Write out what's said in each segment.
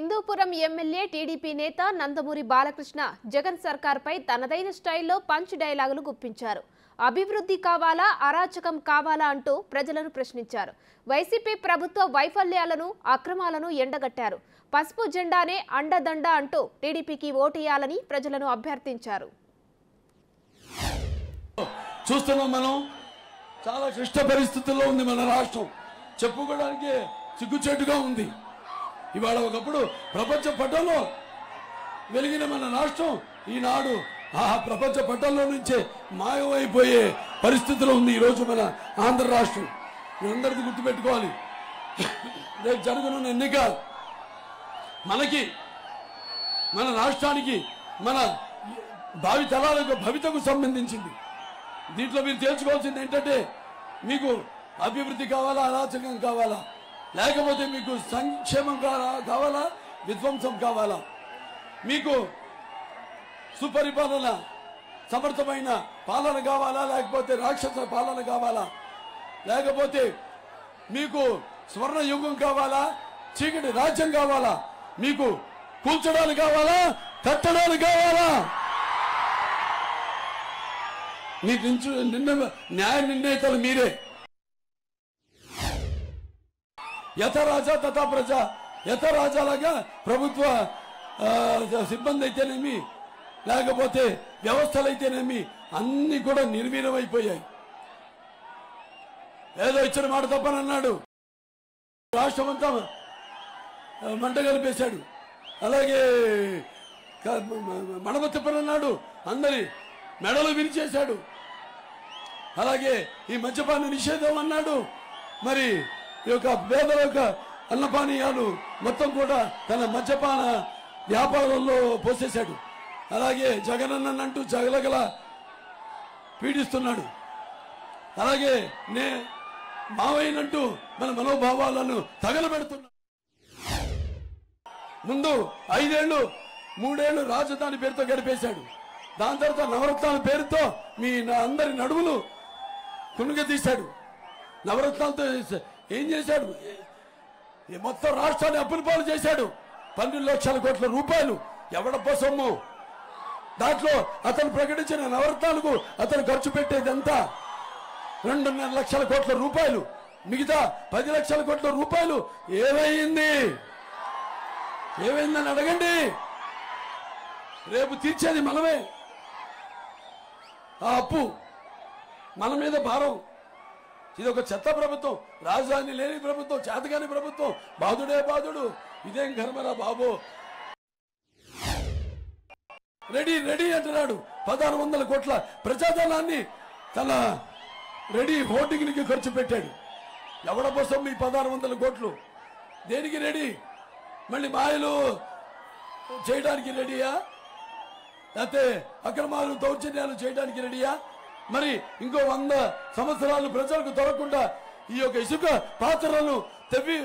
Hindupuram MLA TDP నేత నందమూరి బాలకృష్ణ జగన్ సర్కార్పై తనదైన స్టైల్లో పంచ్ డైలాగులు గుప్పించారు. అభివృద్ధి కావాలా అరాచకం కావాలా అంటూ ప్రజలను ప్రశ్నించారు. వైసీపీ ప్రభుత్వ వైఫల్యాలను అక్రమాలను ఎండగట్టారు. పసుపు జెండానే అండదండ అంటూ టీడీపీకి ఓటేయాలని ప్రజలను అభ్యర్థించారు. చూస్తున్నాం, మనం చాలా క్లిష్ట పరిస్థితుల్లో ఉంది మన రాష్ట్రం. చెప్పుకోవడానికి సిగ్గుచేటుగా ఉంది. ఇవాళ ఒకప్పుడు ప్రపంచ పటంలో వెలిగిన మన రాష్ట్రం ఈనాడు ఆ ప్రపంచ పటంలో నుంచే మాయమైపోయే పరిస్థితిలో ఉంది ఈరోజు మన ఆంధ్ర రాష్ట్రం. మీరందరికీ గుర్తుపెట్టుకోవాలి, రేపు జరగనున్న ఎన్నిక మనకి, మన రాష్ట్రానికి, మన భావి తరాలకు భవితకు సంబంధించింది. దీంట్లో మీరు తేల్చుకోవాల్సింది ఏంటంటే, మీకు అభివృద్ధి కావాలా అరాచకం కావాలా, లేకపోతే మీకు సంక్షేమం కావాలా విధ్వంసం కావాలా, మీకు సుపరిపాలన సమర్థమైన పాలన కావాలా లేకపోతే రాక్షస పాలన కావాలా, లేకపోతే మీకు స్వర్ణ యుగం కావాలా చీకటి రాజ్యం కావాలా, మీకు కూల్చడానికి కావాలా కట్టడానికి కావాలా, మీకు న్యాయ నిర్ణేతలు మీరే. యథ రాజా తథా ప్రజ, యథ రాజాలాగా ప్రభుత్వ సిబ్బంది అయితేనేమి లేకపోతే వ్యవస్థలు అయితేనేమి అన్ని కూడా నిర్వీర్యమైపోయాయి. ఏదో ఇచ్చిన మాట తప్పనన్నాడు, రాష్ట్రం అంతా మంట కలిపేశాడు. అలాగే మడమ తిప్పనన్నాడు, అందరి మెడలు విరిచేశాడు. అలాగే ఈ మద్యపాన నిషేధం అన్నాడు, మరి ఈ యొక్క పేదల యొక్క అన్నపానీయాలు మొత్తం కూడా తన మద్యపాన వ్యాపారంలో పోసేశాడు. అలాగే జగనన్నంటూ జగలగల పీడిస్తున్నాడు. అలాగే మావయ్యనంటూ మన మనోభావాలను తగలబెడుతున్నాడు. ముందు 5 ఏళ్ళు 3 ఏళ్ళు రాజధాని పేరుతో గడిపేశాడు. దాని తర్వాత నవరత్నాల పేరుతో మీ అందరి నడుములు కునుగదీశాడు. నవరత్నాలతో ఏం చేశాడు? మొత్తం రాష్ట్రాన్ని అప్పుల పాలు చేశాడు. 12 లక్షల కోట్ల రూపాయలు ఎవడ సొమ్ము. దాంట్లో అతను ప్రకటించిన నవరత్నాలకు అతను ఖర్చు పెట్టేదంతా 2.5 లక్షల కోట్ల రూపాయలు. మిగతా 10 లక్షల కోట్ల రూపాయలు ఏమైందని అడగండి. రేపు తీర్చేది మనమే. ఆ అప్పు మన మీద భారం. ఇది ఒక చెత్త ప్రభుత్వం, రాజధాని లేని ప్రభుత్వం, చేతగాని ప్రభుత్వం, బాధుడే బాధుడు. ఇదేం కర్మరా బాబు. రెడీ రెడీ అంటున్నాడు. 1600 కోట్ల ప్రజాధనాన్ని తన రెడీ హోర్డింగ్కి ఖర్చు పెట్టాడు. ఎవడ కోసం ఈ 1600 కోట్లు? దేనికి రెడీ? మళ్ళీ మాయలు చేయడానికి రెడీయా? లేకపోతే అక్రమాలు దౌర్జన్యాలు చేయడానికి రెడీయా? మరి ఇంకో 100 సంవత్సరాలు ప్రజలకు దొరకకుండా ఈ యొక్క ఇసుక పాత్రలను తెవ్వి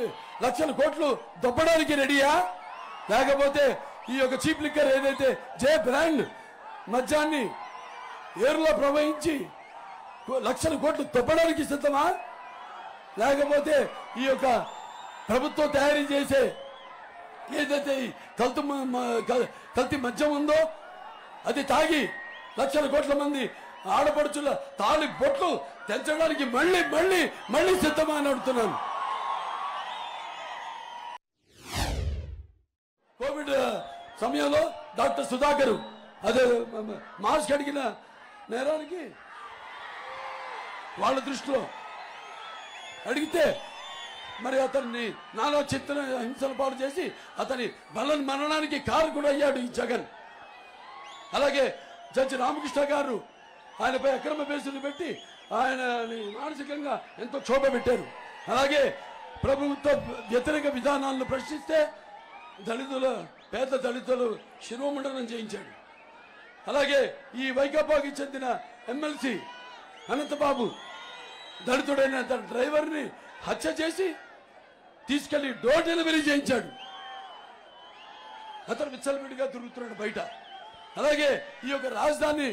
లక్షల కోట్లు దొబ్బడానికి రెడీయా? లేకపోతే ఈ యొక్క చీప్ లిక్కర్ ఏదైతే జే బ్రాండ్ మద్యాన్ని ఏరులో ప్రవహించి లక్షల కోట్లు దొబ్బడానికి సిద్ధమా? లేకపోతే ఈ యొక్క ప్రభుత్వం తయారీ చేసే ఏదైతే కల్తీ మద్యం ఉందో అది తాగి లక్షల కోట్ల మంది ఆడపడుచుల తాళి బొట్లు తెంచడానికి మళ్ళీ మళ్ళీ మళ్ళీ సిద్ధమా అని అడుగుతున్నాను. కోవిడ్ సమయంలో డాక్టర్ సుధాకర్ అదే మాస్క్ అడిగిన నేరానికి వాళ్ళ దృష్టిలో అడిగితే మరి అతన్ని నానా చిత్ర హింసల పాటు చేసి అతని బలం మరణానికి కారకుడు అయ్యాడు ఈ జగన్. అలాగే జడ్జి రామకృష్ణ గారు ఆయనపై అక్రమ కేసులు పెట్టి ఆయనని మానసికంగా ఎంతో క్షోభ పెట్టారు. అలాగే ప్రభుత్వ వ్యతిరేక విధానాలను ప్రశ్నిస్తే పేద దళితులు శిరోమండనం చేయించాడు. అలాగే ఈ వైకాపాకి చెందిన ఎమ్మెల్సీ అనంతబాబు దళితుడైన తన డ్రైవర్ని హత్య చేసి తీసుకెళ్లి డోర్ డెలివరీ చేయించాడు. అతను విచ్చలవిడిగా తిరుగుతున్నాడు బయట. అలాగే ఈ యొక్క రాజధాని